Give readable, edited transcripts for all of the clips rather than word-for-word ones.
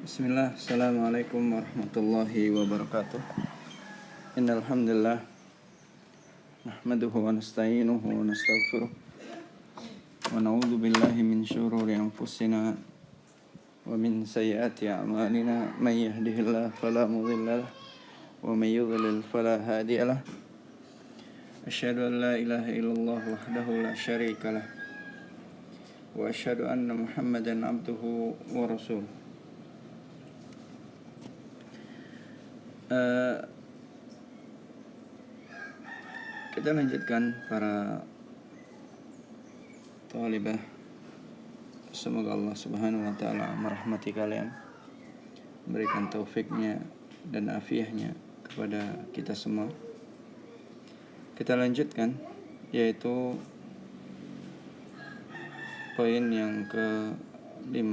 Bismillah, Assalamualaikum warahmatullahi wabarakatuh. Innal hamdalillah nahmaduhu wa nasta'inuhu wa nastaghfiruh wa na'udzu billahi min syururi anfusina wa min sayyiati a'malina. May yahdihillahu fala mudilla lahu wa may yudlil fala hadiya lahu. Asyhadu an la ilaha illallah wahdahu la syarika lah wa asyhadu anna Muhammadan abduhu wa rasuluh. Kita lanjutkan para talibah. Semoga Allah Subhanahu wa taala merahmati kalian, berikan taufiknya dan afiahnya kepada kita semua. Kita lanjutkan, yaitu poin yang ke-5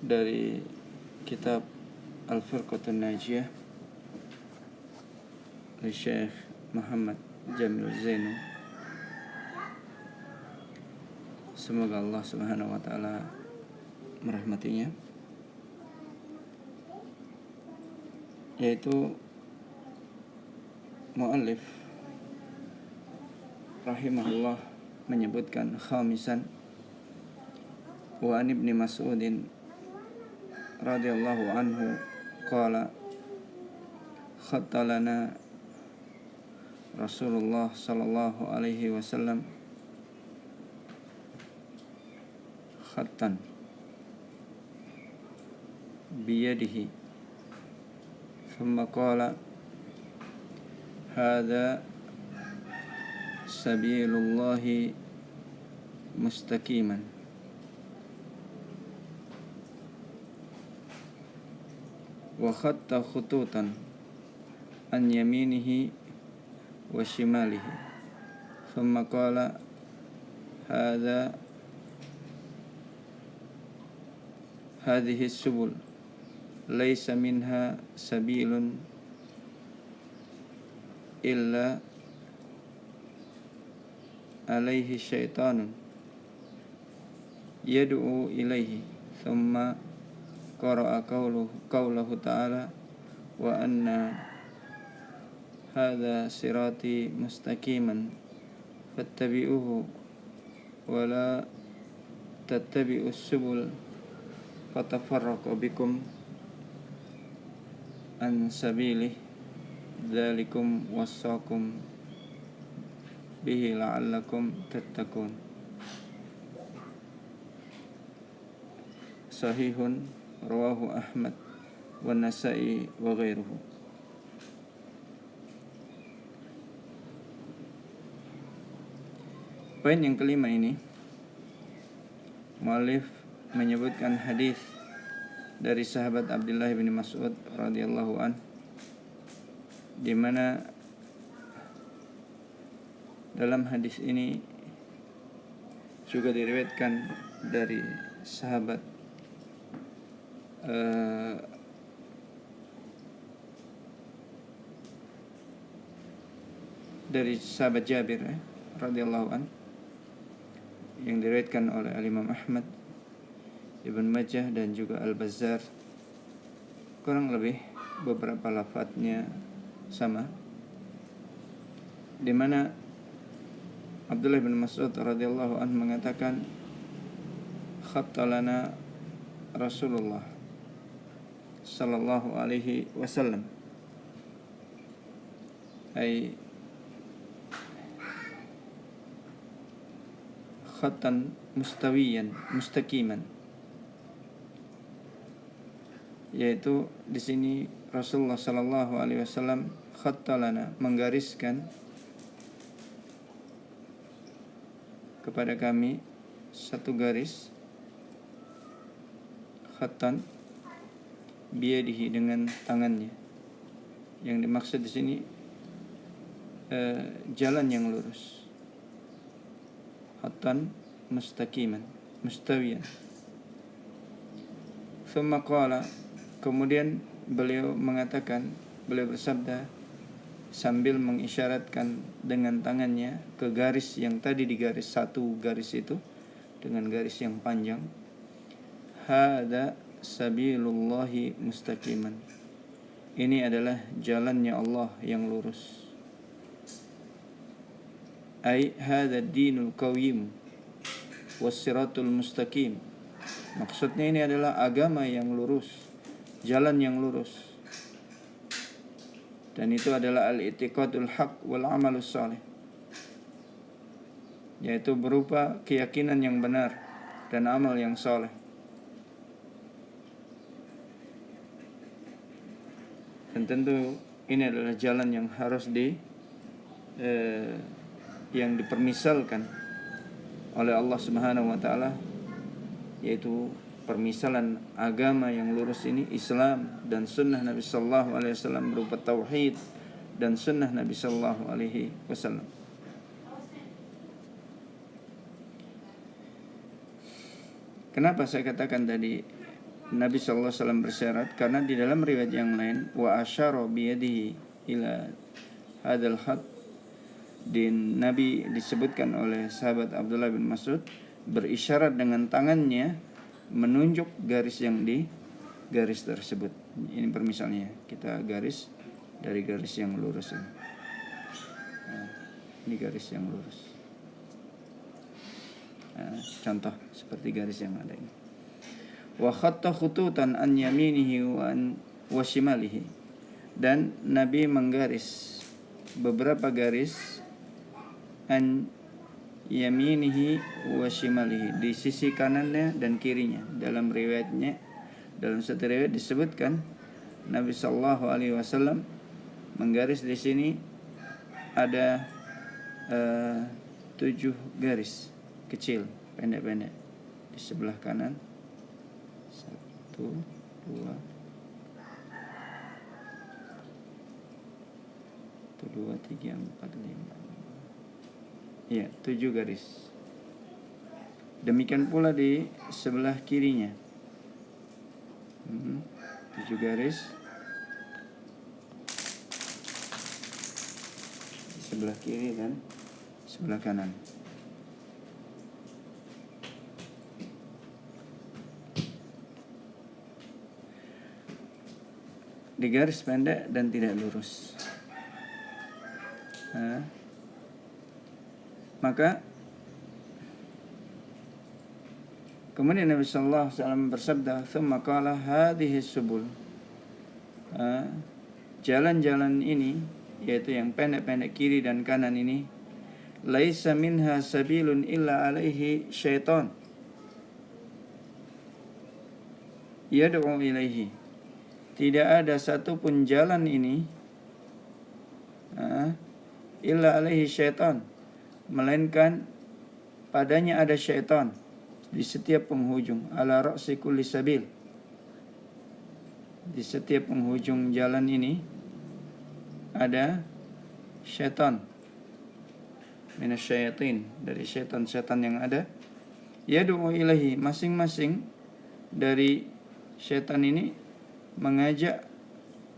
dari kitab Al-Firqatun Najiyah oleh Syekh Muhammad Jamil Zainu. Semoga Allah Subhanahu wa taala merahmatinya. Yaitu muallif rahimahullah menyebutkan khamisan wa an ibni Mas'udin radhiyallahu anhu qala khattalana Rasulullah sallallahu alaihi wasallam khattan biyadihi thumma qala hadha sabilullahi mustaqiman wa khatta khututan an yaminihi wa shimalihi thumma qala hadhihi subul laysa minha sabilun illa alaihi syaitanun yad'u ilaihi thumma qara'a qawlahu ta'ala wa anna hadha sirati mustaqiman fattabi'uhu wa la tattabi'us subul fatafarraqu bikum an sabilih dzalikum wassaqum bihi la'allakum tattaqun. Sahihun rawahu Ahmad wa Nasa'i wa ghairuhu. Poin yang kelima ini, muallif menyebutkan hadis dari sahabat Abdullah bin Mas'ud radhiyallahu an, di mana dalam hadis ini juga diriwayatkan dari sahabat Jabir radhiyallahu an, yang diriwayatkan oleh Imam Ahmad, Ibn Majah dan juga Al-Bazzar. Kurang lebih beberapa lafadznya sama, di mana Abdullah bin Mas'ud radhiyallahu anhu mengatakan khattalana Rasulullah sallallahu alaihi wasallam, ay khattan mustaqiman, yaitu di sini Rasulullah sallallahu alaihi wasallam khattalana, menggariskan kepada kami satu garis, khattan biyadihi, dengan tangannya. Yang dimaksud di sini jalan yang lurus. Khattan mustaqiman, mustawiyan. Thumma qala, kemudian beliau bersabda sambil mengisyaratkan dengan tangannya ke garis yang tadi digaris, satu garis itu dengan garis yang panjang. hada sabilullahi mustaqiman. Ini adalah jalannya Allah yang lurus. Ai hada dinul qawim wassiratul mustaqim. Maksudnya ini adalah agama yang lurus, jalan yang lurus. Dan itu adalah al-i'tiqadul haq wal amalus salih, yaitu berupa keyakinan yang benar dan amal yang saleh. Dan tentu ini adalah jalan yang harus yang dipermisalkan oleh Allah Subhanahu wa taala, yaitu permisalan agama yang lurus ini Islam dan sunnah Nabi sallallahu alaihi wasallam berupa tauhid dan sunnah Nabi sallallahu alaihi wasallam. Kenapa saya katakan tadi Nabi sallallahu alaihi wasallam bersyarat? Karena di dalam riwayat yang lain wa asyara bi yadihi ila hadzal khat, Nabi disebutkan oleh sahabat Abdullah bin Mas'ud berisyarat dengan tangannya menunjuk garis yang di garis tersebut. Ini permisalnya, kita garis dari garis yang lurus ini. Nah, ini garis yang lurus. Nah, contoh seperti garis yang ada ini. Wa khatta khututan an yaminihi wa shimalihi. Dan Nabi menggaris beberapa garis an yaminihi wa shimalihi, di sisi kanannya dan kirinya. Dalam riwayatnya, dalam satu riwayat disebutkan Nabi sallallahu alaihi wasallam menggaris di sini ada 7 garis kecil pendek-pendek di sebelah kanan. 1, 2, 3, 4, 5. Ya, 7 garis. Demikian pula di sebelah kirinya. 7 garis. Di sebelah kiri dan sebelah kanan. Di garis pendek dan tidak lurus. Maka kemudian Nabi sallallahu alaihi wasallam bersabda, "Tsumma qala hadhihi subul." Jalan-jalan ini, yaitu yang pendek-pendek kiri dan kanan ini, laisa minha sabilun illa alaihi syaitan yad'u ilaihi. Tidak ada satupun jalan ini illa alaihi syaitan, melainkan padanya ada syaitan di setiap penghujung. Ala ra'si kulli sabil, di setiap penghujung jalan ini ada syaitan, minasyayatin, dari syaitan-syaitan yang ada. Yad'u ilaihi, masing-masing dari syaitan ini mengajak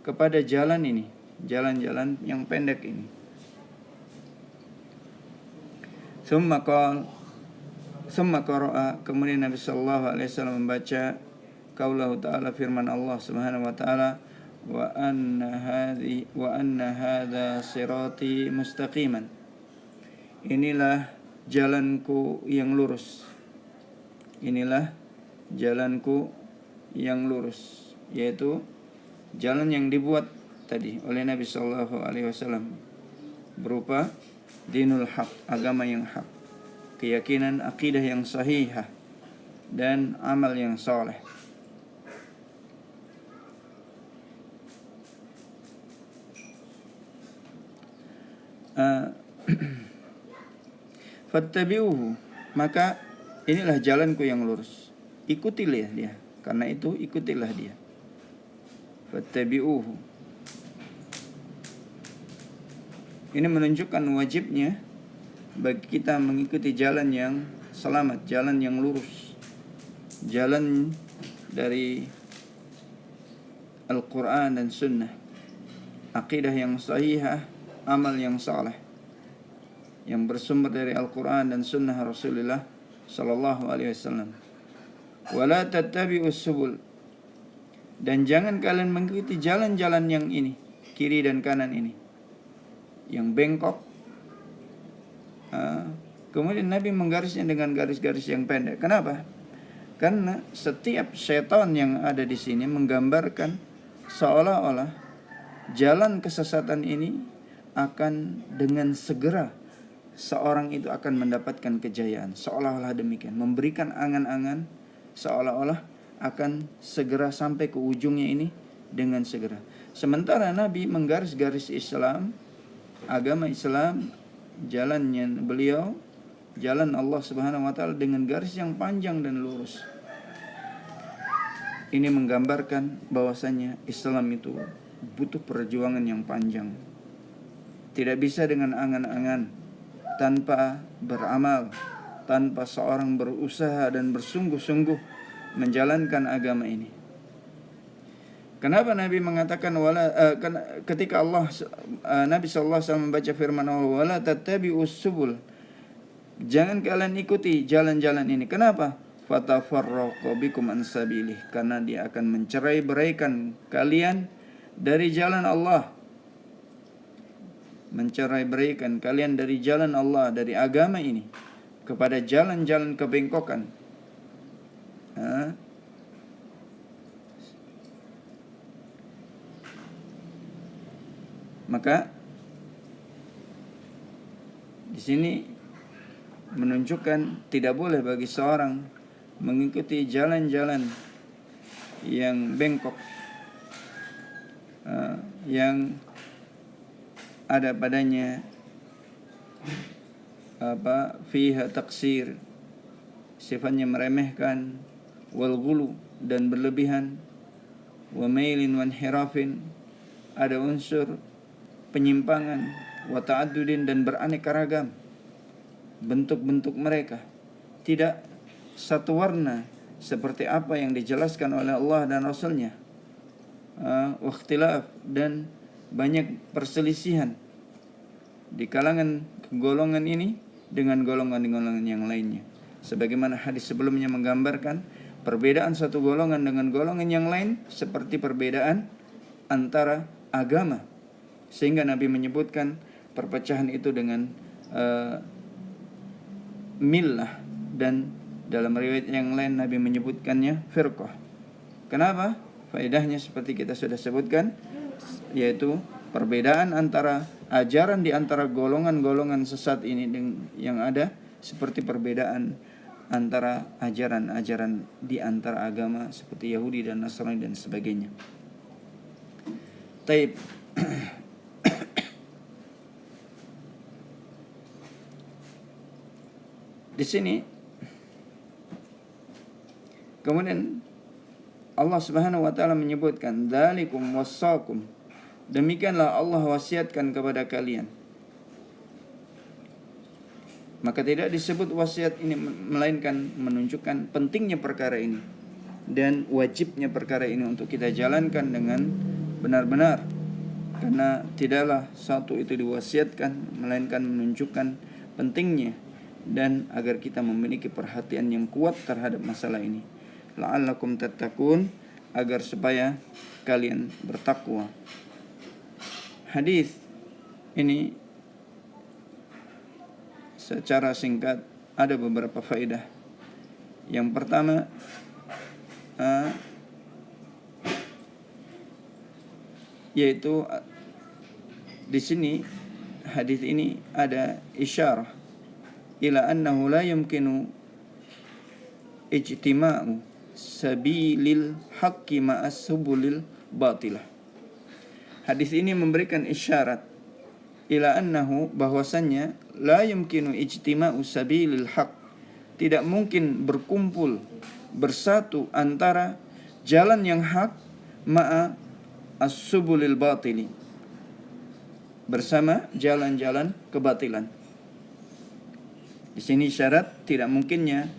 kepada jalan ini, jalan-jalan yang pendek ini. Tsumma qara'a, kemudian Nabi sallallahu alaihi wasallam membaca qaulahu ta'ala, firman Allah Subhanahu wa taala, wa anna hadza sirati mustaqiman. Inilah jalanku yang lurus. Inilah jalanku yang lurus, yaitu jalan yang dibuat tadi oleh Nabi sallallahu alaihi wasallam berupa dinul haq, agama yang hak, keyakinan akidah yang sahihah, dan amal yang saleh. Fattabi'uhu, maka inilah jalanku yang lurus, ikutilah dia. Karena itu ikutilah dia. Fattabi'uhu, ini menunjukkan wajibnya bagi kita mengikuti jalan yang selamat, jalan yang lurus, jalan dari Al-Quran dan Sunnah, akidah yang sahihah, amal yang saleh, yang bersumber dari Al-Quran dan Sunnah Rasulullah Sallallahu Alaihi Wasallam. Wala tattabi'us subul, dan jangan kalian mengikuti jalan-jalan yang ini, kiri dan kanan ini, yang bengkok. Kemudian Nabi menggarisnya dengan garis-garis yang pendek. Kenapa? Karena setiap setan yang ada di sini menggambarkan seolah-olah jalan kesesatan ini akan dengan segera seorang itu akan mendapatkan kejayaan. Seolah-olah demikian, memberikan angan-angan seolah-olah akan segera sampai ke ujungnya ini dengan segera. Sementara Nabi menggaris-garis Islam, agama Islam, jalannya beliau, jalan Allah Subhanahu wa taala dengan garis yang panjang dan lurus. Ini menggambarkan bahwasanya Islam itu butuh perjuangan yang panjang. Tidak bisa dengan angan-angan, tanpa beramal, tanpa seorang berusaha dan bersungguh-sungguh menjalankan agama ini. Kenapa Nabi mengatakan ketika Nabi sallallahu alaihi wasallam membaca firman Allah, wala tattabi'us subul, jangan kalian ikuti jalan-jalan ini. Kenapa? Fatafarraqu bikum an sabilih, karena dia akan mencerai-beraikan kalian dari jalan Allah. Mencerai-beraikan kalian dari jalan Allah, dari agama ini kepada jalan-jalan kebengkokan. Maka di sini menunjukkan tidak boleh bagi seorang mengikuti jalan-jalan yang bengkok, yang ada padanya fiha taksir, sifatnya meremehkan, wal ghulu, dan berlebihan, wa mailin wa inhirafin, ada unsur penyimpangan, wa ta'addudin, dan beraneka ragam bentuk-bentuk mereka, tidak satu warna seperti apa yang dijelaskan oleh Allah dan Rasulnya. Wa ikhtilaf, dan banyak perselisihan di kalangan golongan ini dengan golongan-golongan yang lainnya. Sebagaimana hadis sebelumnya menggambarkan perbedaan satu golongan dengan golongan yang lain seperti perbedaan antara agama. Sehingga Nabi menyebutkan perpecahan itu dengan millah, dan dalam riwayat yang lain Nabi menyebutkannya firqah. Kenapa? Faedahnya seperti kita sudah sebutkan, yaitu perbedaan antara ajaran di antara golongan-golongan sesat ini yang ada, seperti perbedaan antara ajaran-ajaran di antara agama seperti Yahudi dan Nasrani dan sebagainya. Taib. Di sini kemudian Allah Subhanahu wa taala menyebutkan dzalikum wassaqum, demikianlah Allah wasiatkan kepada kalian. Maka tidak disebut wasiat ini melainkan menunjukkan pentingnya perkara ini dan wajibnya perkara ini untuk kita jalankan dengan benar-benar. Karena tidaklah satu itu diwasiatkan melainkan menunjukkan pentingnya dan agar kita memiliki perhatian yang kuat terhadap masalah ini. La'allakum tattaqun, agar supaya kalian bertakwa. Hadis ini secara singkat ada beberapa faedah. Yang pertama, yaitu di sini hadis ini ada isyarah ila annahu la yumkinu ijtima'u sabilil haqqi ma'as subulil batilah. Hadis ini memberikan isyarat ila annahu, bahwasannya la yumkinu ijtima'u sabilil haqq, tidak mungkin berkumpul bersatu antara jalan yang hak ma'a as-subulil batili, bersama jalan-jalan kebatilan. Di sini syarat tidak mungkinnya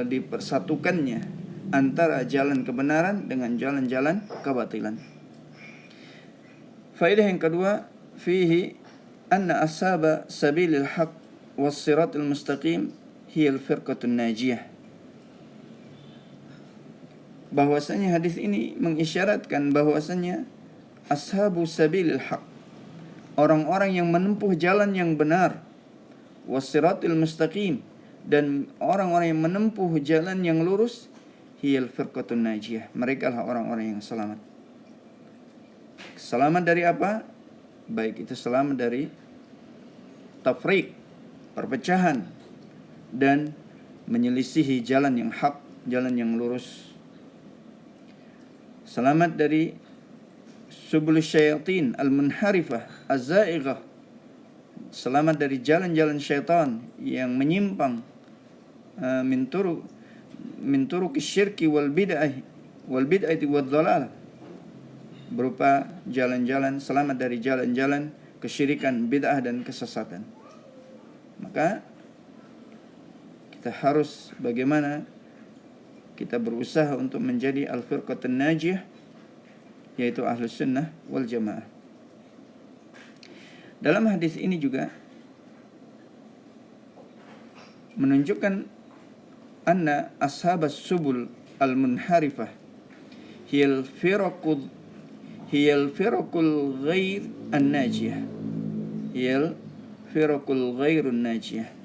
dipersatukannya antara jalan kebenaran dengan jalan-jalan kebatilan. Faedah yang kedua, fihi anna ashaba sabilil haq was siratul mustaqim hiya al firqatun najiyah. bahwasanya hadis ini mengisyaratkan bahwasanya ashabu sabilil haq, orang-orang yang menempuh jalan yang benar, wassiratil mustaqim, dan orang-orang yang menempuh jalan yang lurus, hiyal firqatun najiyah, mereka lah orang-orang yang selamat. Selamat dari apa? Baik itu selamat dari tafriq, perpecahan, dan menyelisihi jalan yang hak, jalan yang lurus. Selamat dari subul syayatin al-munharifah az-za'ighah, selamat dari jalan-jalan syaitan yang menyimpang, min turuq syirki wal bid'ati wad dhalalah, berupa jalan-jalan, selamat dari jalan-jalan kesyirikan, bid'ah dan kesesatan. Maka kita harus bagaimana kita berusaha untuk menjadi al-firqatun najiyah, yaitu ahlus sunnah wal jamaah. Dalam hadis ini juga menunjukkan anna ashabas subul al-munharifah hiyal firaqul ghair an-najiyah, hiyal firaqul ghairun najiyah.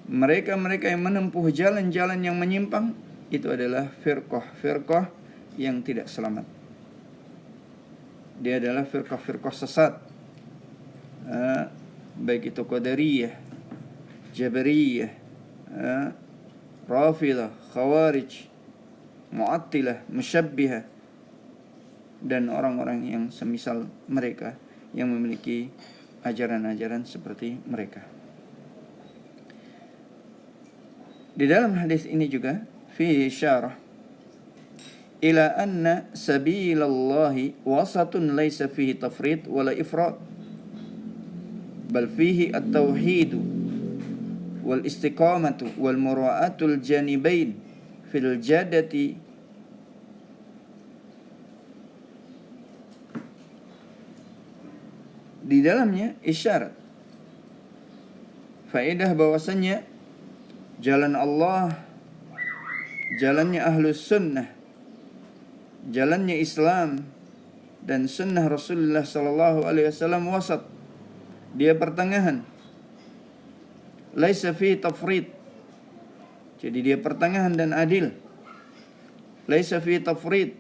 Mereka yang menempuh jalan-jalan yang menyimpang itu adalah firqah yang tidak selamat. Dia adalah firqah sesat, baik itu Qadariyah, Jabariyah, Rafidah, Khawarij, Mu'attilah, Musyabbihah, dan orang-orang yang semisal mereka yang memiliki ajaran-ajaran seperti mereka. Di dalam hadis ini juga fihi isyarah ila anna sabilallahi wasatun laysa fihi tafrid wala ifrat, bal fihi at-tauhid wal istiqamatu wal mura'atul janibain fil jadati di dalamnya isyarat faedah bahwasanya jalan Allah, jalannya ahlus sunnah, jalannya Islam dan sunnah Rasulullah sallallahu alaihi wasallam wasat, dia pertengahan. Laisa fi tafrid, jadi dia pertengahan dan adil. Laisa fi tafrid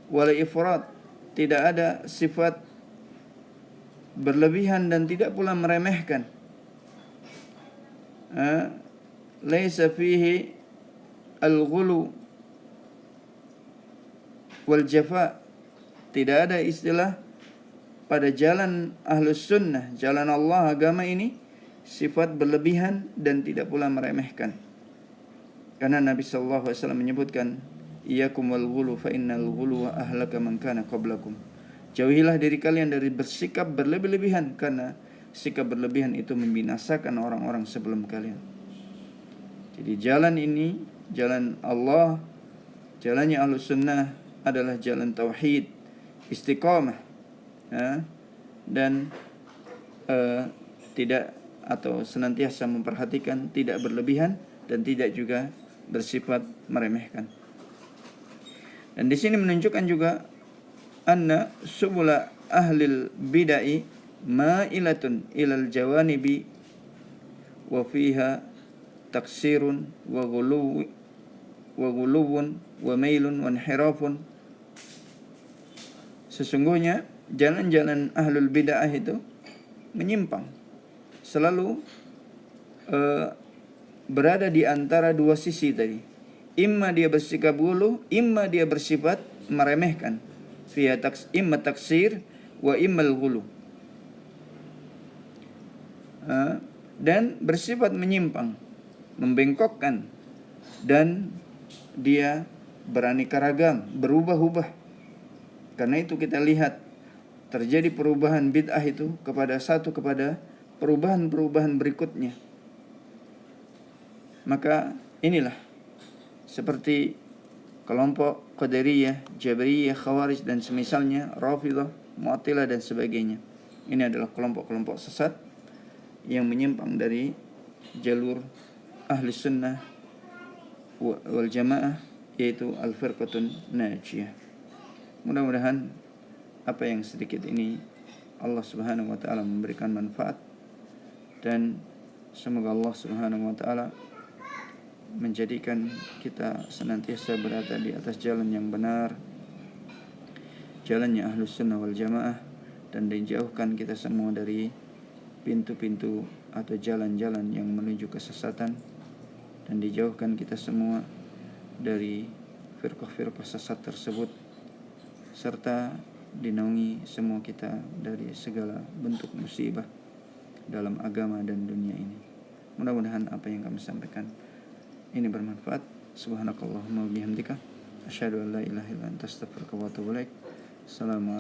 wala ifrat, tidak ada sifat berlebihan dan tidak pula meremehkan. Laisa fihi al-ghulu wal jafa, tidak ada istilah pada jalan ahlus sunnah, jalan Allah, agama ini, sifat berlebihan dan tidak pula meremehkan. Karena Nabi sallallahu alaihi wasallam menyebutkan, iyyakum wal ghulu fa innal ghulu ahlaka man kana qablakum, jauhilah diri kalian dari bersikap berlebih-lebihan, karena sikap berlebihan itu membinasakan orang-orang sebelum kalian. Jadi jalan ini, jalan Allah, jalannya ahlus sunnah adalah jalan tauhid, istiqamah, dan tidak atau senantiasa memperhatikan, tidak berlebihan dan tidak juga bersifat meremehkan. Dan di sini menunjukkan juga anna subula ahlil bid'ah ma'ilatun ilal jawanibi wa fiha taksirun wa ghuluwun wa mailun wa inhirafun. Sesungguhnya jalan-jalan ahlul bid'ah itu menyimpang, selalu berada di antara dua sisi tadi. Imma dia bersikap ghulu, imma dia bersifat meremehkan. Fiha imma taksir wa imma al-ghulu. Dan bersifat menyimpang, membengkokkan, dan dia beraneka ragam, berubah-ubah. Karena itu kita lihat terjadi perubahan bid'ah itu kepada perubahan-perubahan berikutnya. Maka inilah seperti kelompok Qadariyah, Jabariyah, Khawarij dan semisalnya, Rafidah, Mu'attilah dan sebagainya. Ini adalah kelompok-kelompok sesat yang menyimpang dari jalur ahli sunnah wal jamaah yaitu Al-Firqatun Najiyah. Mudah-mudahan apa yang sedikit ini Allah Subhanahu wa taala memberikan manfaat, dan semoga Allah Subhanahu wa taala menjadikan kita senantiasa berada di atas jalan yang benar, jalannya Ahlus Sunnah wal Jamaah, dan dijauhkan kita semua dari pintu-pintu atau jalan-jalan yang menuju kesesatan, dan dijauhkan kita semua dari firqah-firqah sesat tersebut, serta dinaungi semua kita dari segala bentuk musibah dalam agama dan dunia ini. Mudah-mudahan apa yang kami sampaikan ini bermanfaat. Subhanakallahumma wa bihamdika asyhadu an la ilaha illa anta astaghfiruka wa atubu ilaik. Assalamualaikum